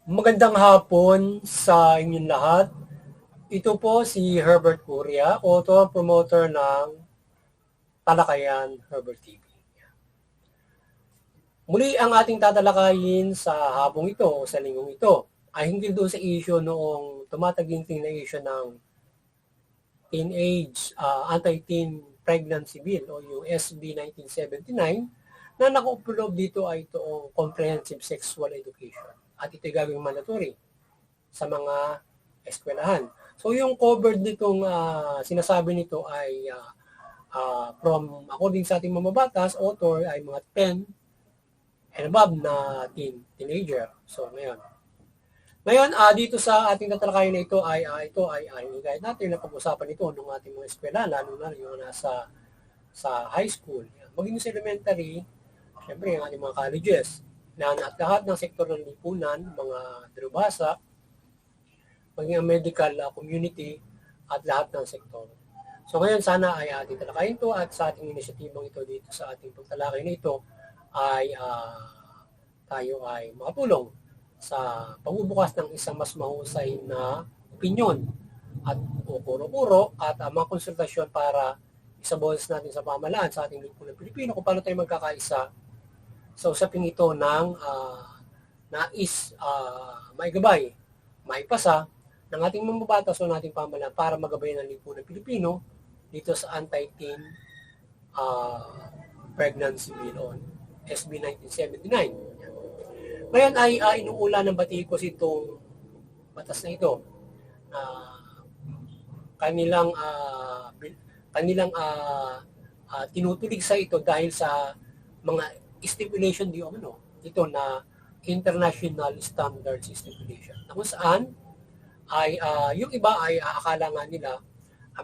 Magandang hapon sa inyong lahat. Ito po si Herbert Curia, author at promoter ng Talakayan Herbert TV. Muli ang ating tatalakayin sa hapong ito o sa linggong ito ay hinggil doon sa issue noong tumataginting na issue ng Anti-Teen Pregnancy Bill o yung SB 1979 na nakaupulob dito ay itong Comprehensive Sexual Education at ito'y gagawing mandatory sa mga eskwelahan. So yung covered nitong sinasabi nito ay from according sa ating mamabatas, author ay mga 10 and above na teenager. So ngayon dito sa ating tatalakayan na ito ay hingayat natin na pag-usapan ito ng ating mga eskwela, lalo na yung nasa sa high school. Maging sa elementary, syempre ang ating mga colleges, na at lahat ng sektor ng lipunan, mga dalubhasa, maging ang medical community at lahat ng sektor. So ngayon sana ay ating talakayin ito at sa ating inisyatibang ito dito sa ating pagtalakay na ito ay tayo ay makatulong sa pagbubukas ng isang mas mahusay na opinyon at puro-puro at mga konsultasyon para isabuhos natin sa pamahalaan sa ating lipunan Pilipino kung paano tayo magkakaisa sa usaping ito ng nais maigabay, maipasa ng ating mambabatas o ng ating pamahalaan para magabayan ng lipunan Pilipino dito sa Anti-Teen Pregnancy Bill on SB 1979. Ngayon ay inuulan ng batikos itong batas na ito. Kanilang tinutulig sa ito dahil sa mga stipulation ito na international standards stipulation. Na kung saan ay yung iba ay akala nga nila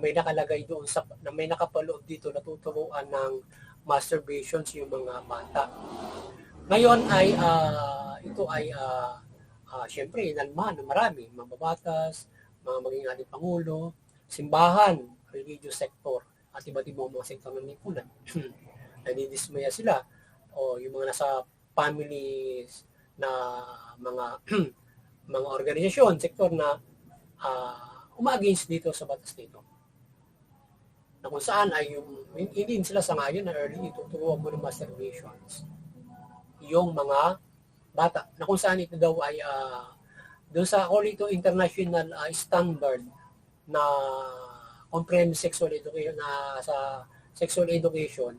may nakalagay doon na may nakapaloob dito na tuturuan ng masturbations yung mga bata. Ngayon ay ito ay syempre inalmahan ng marami, mambabatas, mga maging ating pangulo, simbahan, religious sector at iba't ibang mga sektor ng lipunan. Nadidismaya sila o yung mga nasa families na mga mga organisasyon, sektor na uma-against dito sa batas nito. Na kung saan ay yung hindi sila sangayon na early tuturuan mo ng masturbations yung mga bata na kung saan ito daw ay doon sa ito international standard na comprehensive sexual education na sa sexual education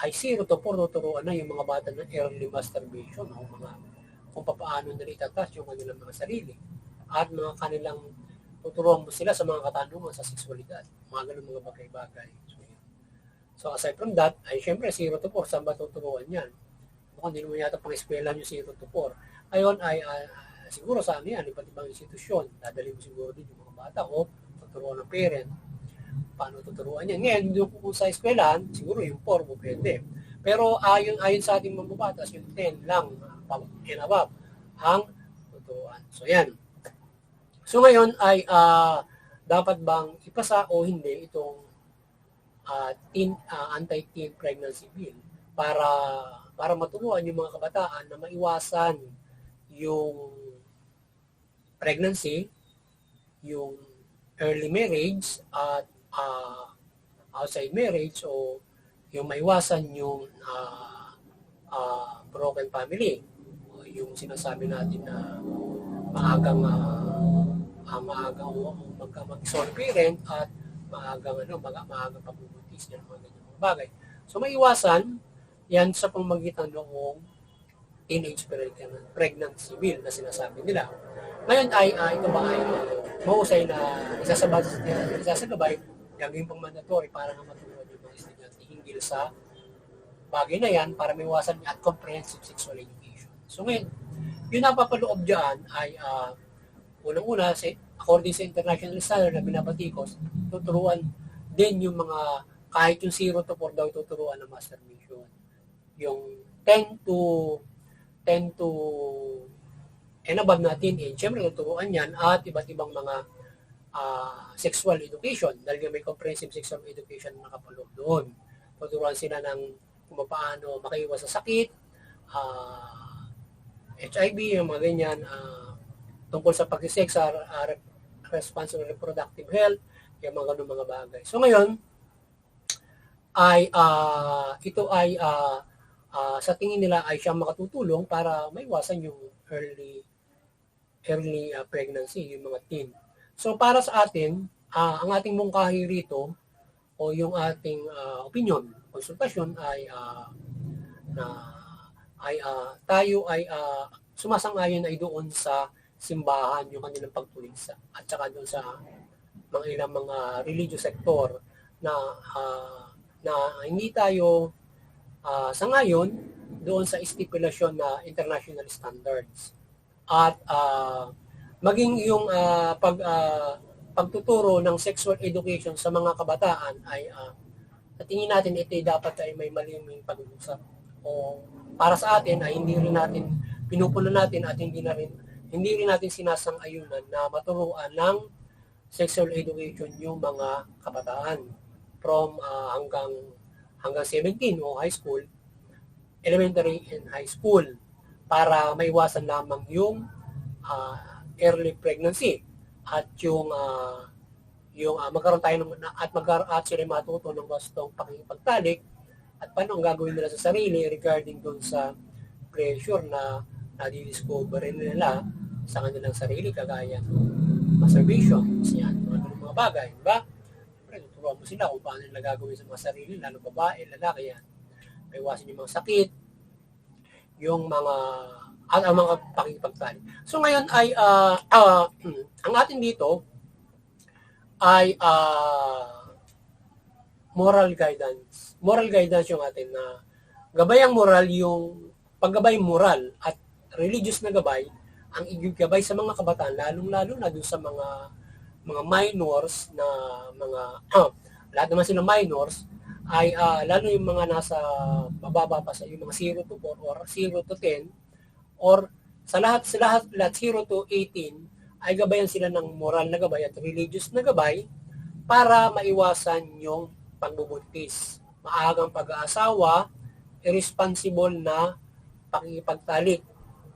ay 0 to 4 tuturuan na yung mga bata ng early masturbation o mga kung paano nila itatas yung kanilang mga sarili at mga kanilang tuturuan mo sila sa mga katanungan sa sexualidad, mga ganun mga bagay-bagay. So aside from that, ay syempre 0 to 4, saan ba tuturuan yan? Hindi naman yata pang eskwela nyo 0 to 4. Ngayon ay siguro sa yan, iba't ibang institusyon. Dadali mo siguro din yung mga bata o tuturuan ng parent. Paano tuturuan yan? Ngayon, kung sa eskwelahan, siguro yung 4 mo pwede. Pero ayon sa ating mambabatas, yung 10 lang, and above, ang tuturuan. So yan. So ngayon ay dapat bang ipasa o hindi itong Anti-Teen Pregnancy Bill para maturuan yung mga kabataan na maiwasan yung pregnancy, yung early marriage at outside marriage o yung maiwasan yung broken family. O yung sinasabi natin na maagang mag-sole parent at maagang pagbubuntis ng mga ganyan bagay. So maiwasan yan sa pamamagitan noong teenage pregnancy bill na sinasabi nila. Ngayon ay ito ba ay mahusay na isasagabay gagawin pang mandatory para nga maturuan yung mga estudyante hinggil sa bagay na yan para maiwasan at comprehensive sexual education. So ngayon, yung napapaloob dyan ay unang-una, according sa international standard na binabatikos, tuturuan din yung mga kahit yung 0 to 4 daw tuturuan ng masturbation. Yung 10 to and above na teenage, syempre tuturuan yan at iba't ibang mga sexual education dahil may comprehensive sexual education na nakapaloob doon. Tuturuan sila ng kung paano makaiwas sa sakit, HIV, yung mga ganyan, tungkol sa pag-sex, responsible reproductive health, yung mga ganun mga bagay. So ngayon, ito ay sa tingin nila ay siyang makatutulong para maiwasan yung early pregnancy, yung mga teen. So para sa atin, ang ating mungkahi rito o yung ating opinion, konsultasyon ay tayo ay sumasang-ayon ay doon sa simbahan, yung kanilang pagtulisa, at saka doon sa mga ilang mga religious sector na hindi tayo sangayon doon sa estipulasyon na international standards. At maging yung pagtuturo ng sexual education sa mga kabataan ay sa tingin natin ito dapat ay may maliming pag-uusap. O para sa atin ay hindi rin natin pinupunan natin at hindi rin natin sinasang-ayunan na maturuan ng sexual education yung mga kabataan from hanggang 17 o high school, elementary and high school, para maiwasan lamang yung early pregnancy at yung magkaroon tayo at sila matuto ng wastong pakikipagtalik at paano ang gagawin nila sa sarili regarding doon sa pressure na nadidiscover nila sa kanilang sarili, kagaya masturbation, yan, mga bagay, di ba? Siyempre, tuturuan mo sila kung paano nila gagawin sa mga sarili, lalo babae, lalaki, yan. Maiwasan yung mga sakit, yung mga ang mga pakikipagtalik. So ngayon ay ang atin dito ay moral guidance. Moral guidance yung atin na gabayang moral, yung paggabay moral at religious na gabay ang igagabay sa mga kabataan, lalong-lalo na doon sa mga minors na lahat naman sila minors ay lalo yung mga nasa mababa pa sa yung mga 0 to 4 or 0 to 10 or sa lahat 0 to 18 ay gabayan sila ng moral na gabay at religious na gabay para maiwasan yung pagbubuntis, maagang pag-aasawa, irresponsible na pakikipagtalik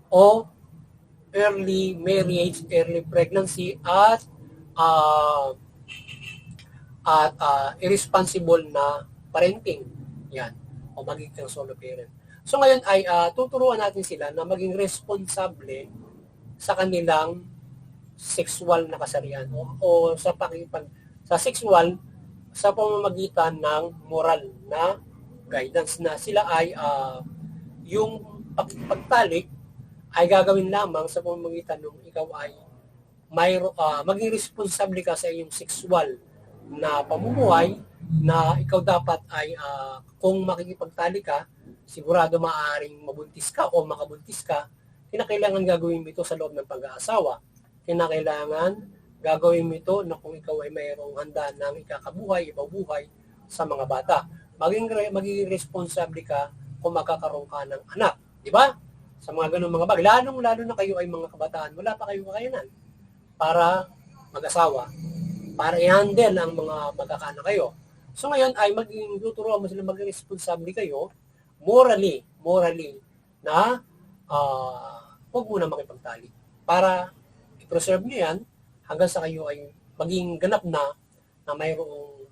o early marriage, early pregnancy at irresponsible na parenting. Yan. O magiging solo parent. So ngayon ay tuturuan natin sila na maging responsable sa kanilang sexual na kasarian o sa sexual sa pamamagitan ng moral na guidance na sila ay yung pagtalik ay gagawin lamang sa pamamagitan ng ikaw ay maging responsable ka sa iyong sexual na pamumuhay, na ikaw dapat ay kung makikipagtali ka, sigurado maaaring mabuntis ka o makabuntis ka, kinakailangan gagawin mo ito sa loob ng pag-aasawa. Kinakailangan gagawin mo ito na kung ikaw ay mayroong handa ng ikakabuhay, ibabuhay sa mga bata. Maging responsable ka kung magkakaroon ka ng anak. Di ba? Sa mga ganung mga bagay. Lalong-lalo na kayo ay mga kabataan, wala pa kayong kakayanan para mag-asawa, para i-handle ang mga magkakaanak kayo. So ngayon ay tuturuan mo sila maging responsable kayo morally na huwag muna makipagtalik para i-preserve nyo yan hanggang sa kayo ay maging ganap na mayroong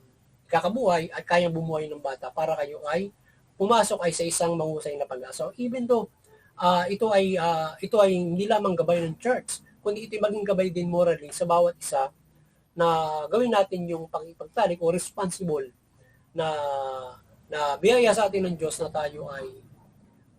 kakabuhay at kayang bumuhay ng bata para kayo ay pumasok ay sa isang mahusay na pag-asa. Even though ito ay hindi lamang gabay ng church, kundi ito maging gabay din morally sa bawat isa na gawin natin yung pakipagtalik o responsible na biyaya sa atin ng Diyos na tayo ay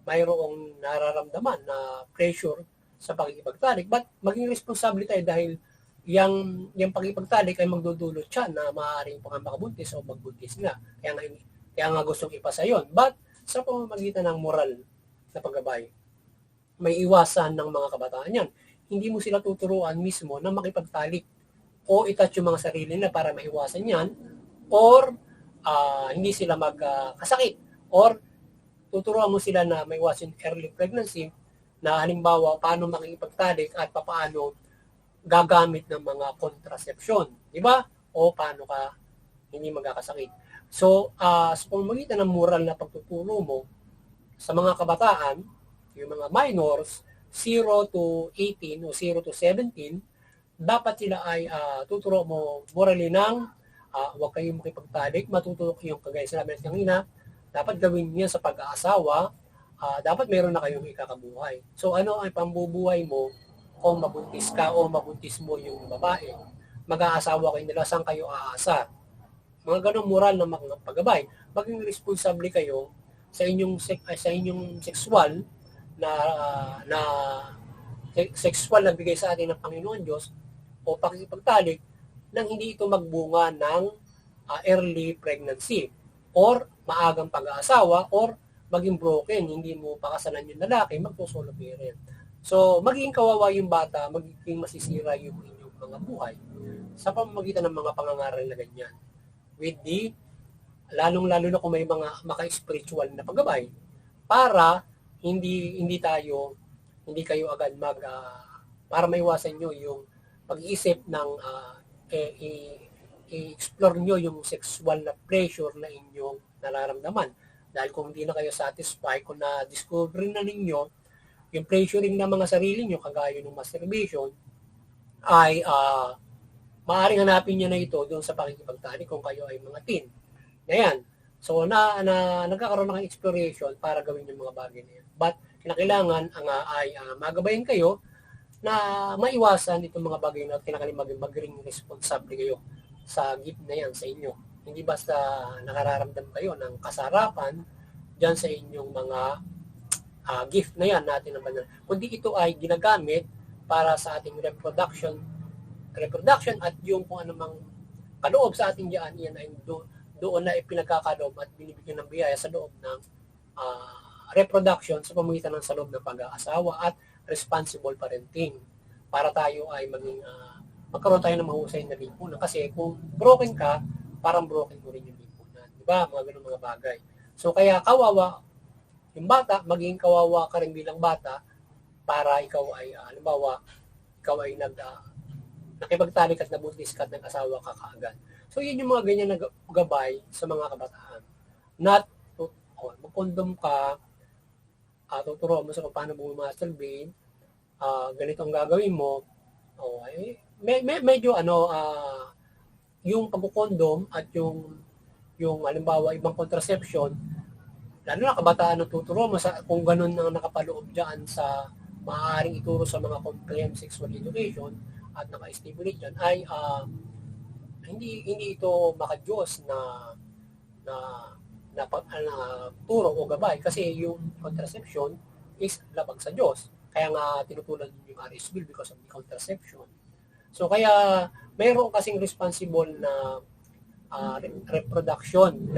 mayroong nararamdaman na pressure sa pakikipagtalik, but maging responsable tayo dahil yung pakikipagtalik ay magdudulot siya na maaaring makabuntis o magbuntis nga. Kaya nga gustong ipasa yon. But sa pamamagitan ng moral na paggabay, may iwasan ng mga kabataan yan. Hindi mo sila tuturuan mismo na makipagtalik o itouch yung mga sarili na para maiwasan yan, or hindi sila magkasakit, or tuturuan mo sila na maiwasan early pregnancy, na halimbawa paano makikipagtalik at paano gagamit ng mga contraception, di ba? O paano ka hindi magkakasakit. So, sa pamamagitan ng moral na pagtuturo mo sa mga kabataan, yung mga minors, 0 to 18 o 0 to 17, dapat sila ay tuturo mo morally ng huwag kayong makipagtalik, matuturo yung kagaya sinabi natin kanina, dapat gawin niya sa pag-aasawa, dapat meron na kayong ikakabuhay. So ano ang pambubuhay mo kung mabuntis ka o mabuntis mo yung babae? Mag-aasawa kayo nila, saan kayo aasa? Mga ganong moral na mga paggabay. Maging responsable kayo sa inyong sexual na sexual na bigay sa atin ng Panginoon Diyos o pakikipagtalik nang hindi ito magbunga ng early pregnancy or maagang pag-aasawa or maging broken, hindi mo pakasalan yung lalaki, magpo-solo parent. So, magiging kawawa yung bata, magiging masisira yung inyong mga buhay sa pamamagitan ng mga pangangaral na ganyan. With the, lalong-lalo na kung may mga maka-spiritual na paggabay, para hindi kayo agad para maiwasan nyo yung pag-iisip ng i-explore nyo yung sexual na pleasure na inyong nararamdaman. Dahil kung hindi na kayo satisfied, kung na-discover na ninyo yung pleasuring ng mga sarili nyo, kagaya ng masturbation, ay maaaring hanapin nyo na ito doon sa pakikipagtalik kung kayo ay mga teen. Ayan. So, nagkakaroon ng exploration para gawin yung mga bagay na yan. But, kinakailangan ay magabayan kayo na maiwasan itong mga bagay na kinakailangan maging responsable kayo sa gift na yan sa inyo. Hindi basta nakararamdam kayo ng kasarapan dyan sa inyong mga gift na yan natin ng banal. Kundi ito ay ginagamit para sa ating reproduction at yung kung anumang kaloob sa ating diyan, yan ay doon na ipinagkakaloob at binibigyan ng biyaya sa loob ng reproduction sa pamamagitan ng sa loob ng pag-aasawa at responsible parenting para tayo ay magkaroon tayo ng mahusay na lipunan. Kasi kung broken ka, parang broken mo rin yung lipunan. Diba? Mga ganun mga bagay. So kaya kawawa yung bata, maging kawawa ka rin bilang bata para ikaw ay, halimbawa, ikaw ay nakipagtalik at nabuntis ka at nag-asawa ka kaagad. So yun yung mga ganyan na gabay sa mga kabataan. Not, mag-condom ka, tuturo mo sa kung paano masturbate, ganito ang gagawin mo, medyo yung pagkukondom at yung halimbawa ibang contraception, lalo na kabataan na tuturo mo sa kung ganun ang nakapaloob diyan sa maaaring ituro sa mga comprehensive sexual education at naka-stimulate diyan ay hindi ito maka-Diyos na turo o gabay kasi yung contraception is labag sa Diyos. Kaya nga tinutulan yung RS bill because of the contraception. So kaya mayroon kasing responsible na reproduction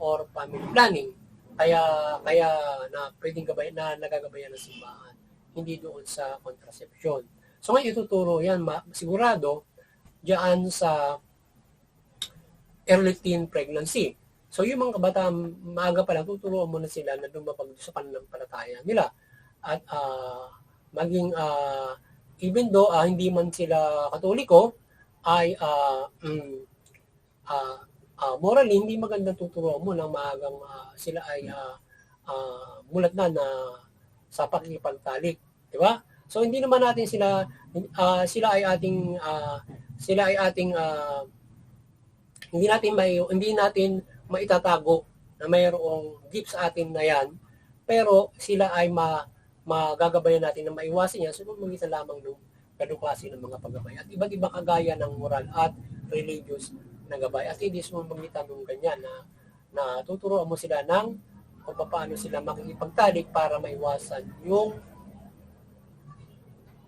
or family planning. Kaya na pwedeng gabayan na nagagabayan ng simbahan, hindi doon sa contraception. So ngayon ituturo yan sigurado diyan sa early teen pregnancy. So yung mga kabataan, maaga pa lang, tuturuan mo na sila na lumapag sa pananampalataya nila. At maging, even though hindi man sila Katoliko, ay morally, hindi magandang tuturuan mo ng maagang sila ay mulat na sa pakikipagtalik. Di ba? So hindi naman natin sila ay ating hindi natin maitatago na mayroong gift sa atin na yan, pero sila ay magagabayan natin na maiwasan yan sa pamamagitan lamang ng ganung klase ng mga paggabay. At iba't ibang kagaya ng moral at religious na gabay. At hindi sa pamamagitan ng ganyan na tuturuan mo sila ng kung paano sila makikipagtalik para maiwasan yung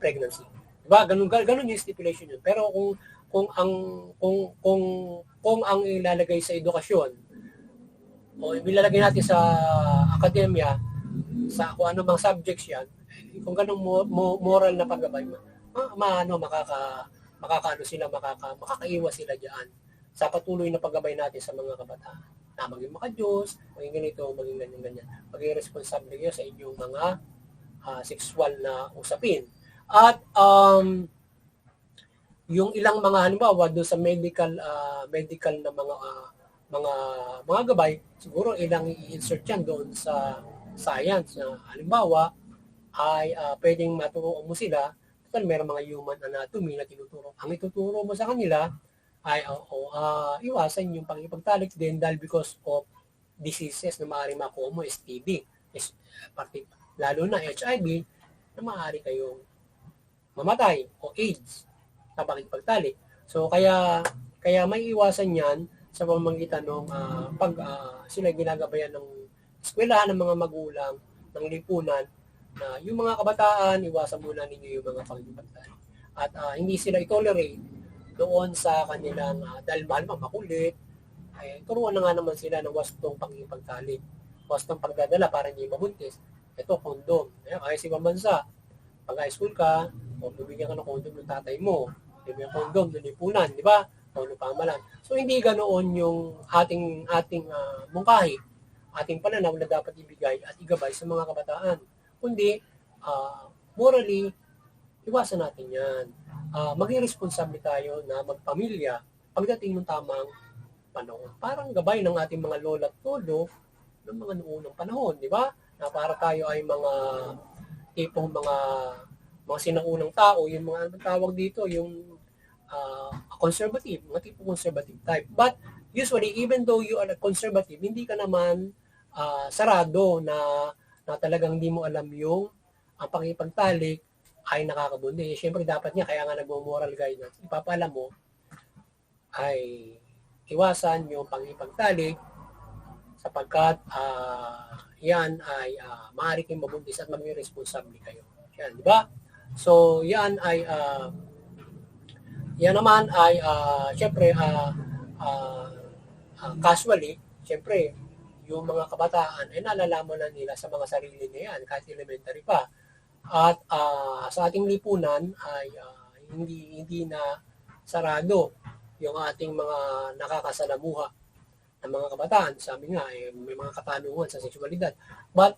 pregnancy. Diba? Ganun yung stipulation yun. Pero kung ang ilalagay sa edukasyon o ilalagay natin sa akademya sa kung ano mang subjects yan, kung ganung moral na paggabay, makakaiwas sila diyan sa patuloy na paggabay natin sa mga kabataan na maging maka-Diyos, maging ganito, maging ganyan, maging responsable kayo sa inyong mga sexual na usapin. At yung ilang mga halimbawa doon sa medical na mga mga gabay, siguro ilang i-insert yan doon sa science na halimbawa ay pwedeng maturuan mo sila. Total, mayroong mga human anatomy na tinuturo. Ang ituturo mo sa kanila ay iwasan yung pangipagtalik din dahil because of diseases na maaaring makuha mo, STD, lalo na HIV, na maaari kayong mamatay o AIDS sa pangipagtalik. So kaya may iwasan yan sa pamamagitan ng pag sila ginagabayan ng eskwelahan ng mga magulang, ng lipunan, na yung mga kabataan, iwasan muna ninyo yung mga pangipagtalik. At hindi sila i-tolerate doon sa kanilang, dahil mahal pa makulit, turuan na nga naman sila ng wastong pangipagtalik, wastong pagdadala para hindi mabuntis. Ito, kondom. Kaya sa ibang bansa, pag high school ka, o bibigyan ka ng kondom ng tatay mo, bibigyan kondom ng lipunan, di ba? O ng pamalan. So, hindi ganoon yung ating mungkahi, ating pananaw na dapat ibigay at igabay sa mga kabataan. Kundi, morally, iwasan natin yan. Maging responsable tayo na magpamilya pagdating ng tamang panahon. Parang gabay ng ating mga lola at lolo ng mga noong panahon, di ba? Na para tayo ay mga tipong mga sinaunang tao, yung mga tawag dito, yung conservative, mga tipong conservative type. But usually, even though you are a conservative, hindi ka naman sarado na talagang hindi mo alam yung ang pangipagtalik ay nakakabundi. Siyempre, dapat niya, kaya nga nagmo-moral guidance, ipapaalam mo ay iwasan yung pangipagtalik sapagkat yan ay maaari kayong mabuntis at maging responsable kayo. Yan, di ba? So, yan ay yan naman ay syempre casually, syempre yung mga kabataan ay nalalaman na nila sa mga sarili na yan kahit elementary pa. At sa ating lipunan ay hindi na sarado yung ating mga nakakasalamuha ng mga kabataan. Sabi nga, may mga katanungan sa sexualidad. But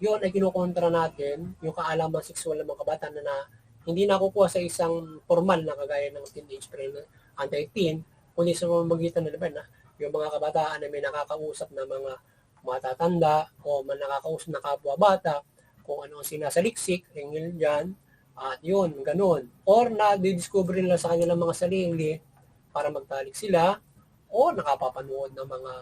yun ay kinukontra natin, yung kaalaman sexual ng mga kabataan na hindi nakukuha sa isang formal na kagaya ng teenage anti-teen, kundi sa pamamagitan na yung mga kabataan na may nakakausap na mga matatanda o nakakausap na kapwa-bata, kung ano ang sinasaliksik, ringil dyan, at yun, ganun. Or na-discover nila sa kanilang mga sarili para magtalik sila, o nakapapanood ng mga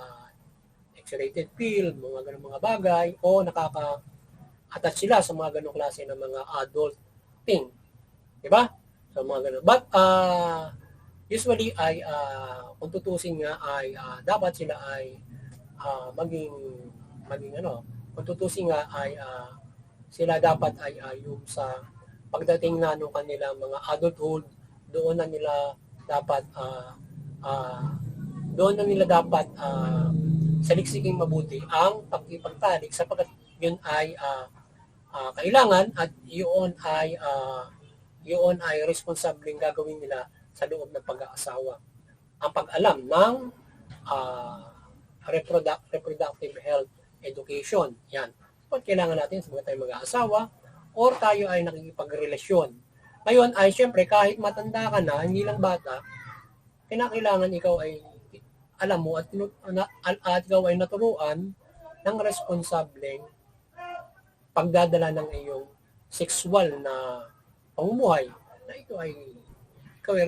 X-rated film, mga ganun mga bagay, o nakaka-attach sila sa mga ganung klase ng mga adult thing. Diba? So, mga ganun. But, usually ay, kung tutusin nga ay, dapat sila ay maging kung tutusin nga ay, sila dapat ay yung sa pagdating na nung kanilang mga adulthood, doon na nila dapat saliksiking mabuti ang pagtalik sapagkat yun ay kailangan at yun ay responsableng gagawin nila sa loob ng pag-aasawa. Ang pag-alam ng reproductive health education. Yan. Kung kailangan natin sa mga tayo mag-aasawa or tayo ay nakikipagrelasyon. Ngayon ay syempre kahit matanda ka na, hindi lang bata, kinakailangan ikaw ay alam mo at ikaw ay naturuan ng responsableng pagdadala ng iyong sexual na pamumuhay na ikaw ay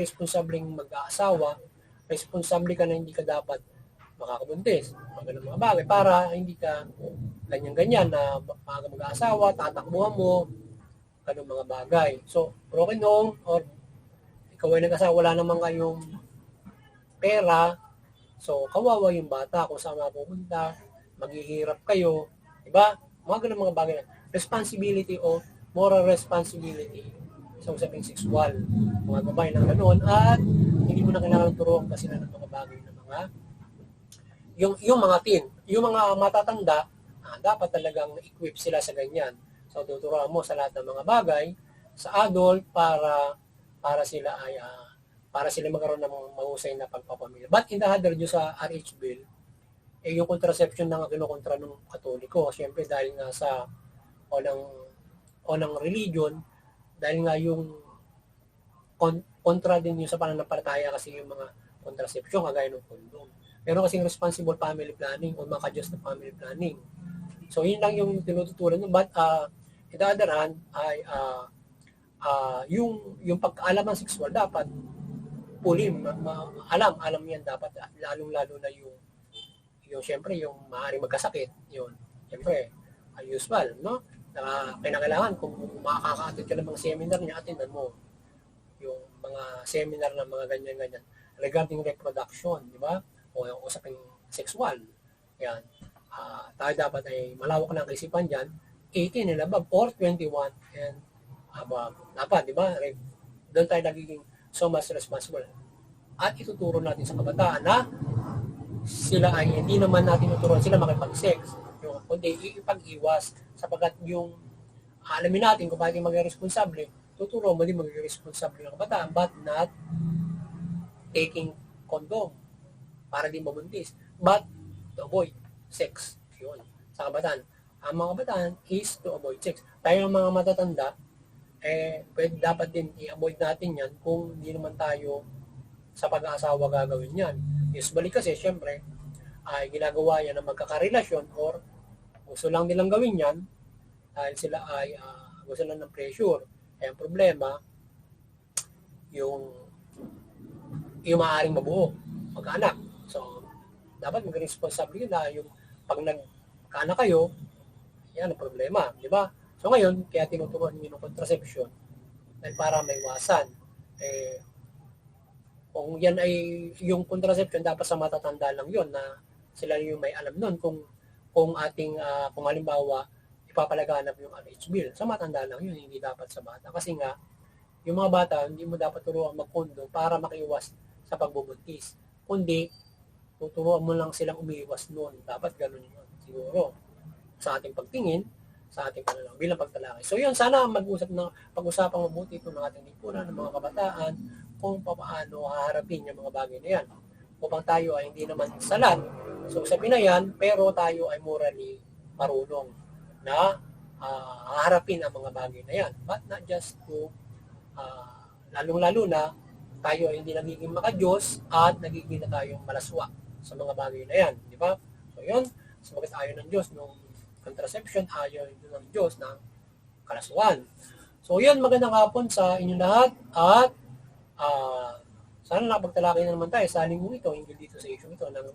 responsableng mag-aasawa, responsable ka na hindi ka dapat makakabuntis, mga bagay, para hindi ka ganyan-ganyan na mag-aasawa, tatakbuhan mo, ganun mga bagay. So, broken home, or ikaw ay nag-asawa, wala naman kayong pera, so kawawa yung bata kung saan mapupunta, maghihirap kayo, diba? Mga ganun mga bagay. Responsibility o moral responsibility sa usaping sexual, mga gabay ng ganoon, at hindi mo na kailangan turuan kasi na ng mga bagay na mga yung mga teen, yung mga matatanda, dapat talagang equip sila sa ganyan. So tuturuan mo sa lahat ng mga bagay sa adult para sila magkaroon ng mahusay na pagpapamilya. But in the other due sa RH bill, yung contraception na kinukontra ng Katoliko, syempre dahil nga sa o ng religion, dahil nga yung kontra din yung sa pananampalataya kasi yung mga contraception, kagaya ng condom. Meron kasing responsible family planning o maka-adjust na family planning. So, yun lang yung tinututulan. But, in the other hand, ay, yung pagkaalam ng sexual, dapat fully, alam yan dapat, lalong-lalo na yung syempre, yung maaaring magkasakit, yun. Syempre, usual, no? Kinakailangan kung makaka-attend ka ng mga seminar niya, attendan mo yung mga seminar ng mga ganyan-ganyan regarding reproduction, di ba? O yung usaping sexual. Yan. Tayo dapat ay malawak ng kaisipan dyan, 18 and above or 21 and above. Dapat, di ba? Doon tayo nagiging so much responsible. At ituturo natin sa kabataan na sila ay hindi naman natin tuturuan sila makipag-sex. Kundi ipag-iwas sapagkat yung alamin natin kung bakit maging responsable, tuturo mo din maging responsable ng kabataan but not taking condom para di mabuntis but to avoid sex. Yun. Sa kabataan. Ang mga kabataan is to avoid sex. Tayo ng mga matatanda, pwede dapat din i-avoid natin yan kung hindi naman tayo sa pag-aasawa gagawin yan. Usually kasi, syempre, ay ginagawa yan na magkakarelasyon or gusto lang nilang gawin yan dahil sila ay gusto lang ng pressure. Ang problema, yung maaaring mabuo, mag-anak. So, dapat maging responsable yun na yung pag nagkaanak kayo, yan ang problema, di ba? So ngayon, kaya tinuturuan niyo ng contraception dahil para maiwasan. Kung yan ay yung contraception, dapat sa matatanda lang yun na sila yung may alam nun kung ating, kung halimbawa, ipapalaganap yung RH bill. Sa matanda lang yun, hindi dapat sa bata. Kasi nga, yung mga bata, hindi mo dapat turuan mag-condom para makiwas sa pagbubuntis. Kundi, tuturuan mo lang silang umiwas noon. Dapat ganun yun. Siguro, sa ating pagtingin, sa ating pananaw bilang pagtalakay. So yun, sana pag-usapang mabuti ito ng ating lipunan, ng mga kabataan, kung paano haharapin yung mga bagay na yan. Upang tayo ay hindi naman salan. So sabi na yan, pero tayo ay morally marunong na haharapin ang mga bagay na yan. But not just to, lalong-lalo na, tayo ay hindi nagiging maka-Diyos at nagiging na tayong malaswa sa mga bagay na yan. Di ba? So yun, sabagat ayaw ng Diyos nung contraception, ayaw ng Diyos ng kalaswan. So yun, magandang hapon sa inyong lahat at sana nakapagtalakay na naman tayo sa linggong ito hinggil dito sa issue ito ng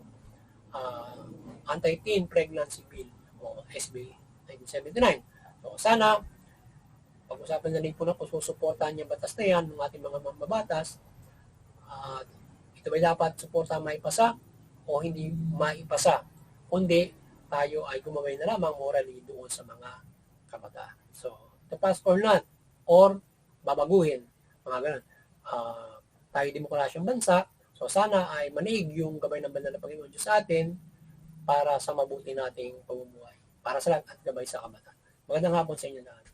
Anti-Teen Pregnancy Bill o SB 1979. So sana pag-usapan na rin po na kung susuportahan yung batas na yan ng ating mga mambabatas at ito ba dapat suporta maipasa o hindi maipasa, kundi tayo ay gumawin na lamang morally doon sa mga kabataan. So, to pass or not, or babaguhin, mga ganun. Tayo demokrasyang bansa, so sana ay manig yung gabay ng banal na Panginoon Diyos sa atin para sa mabuti nating pamumuhay. Para sa lahat at gabay sa kabataan. Magandang hapon sa inyo lahat.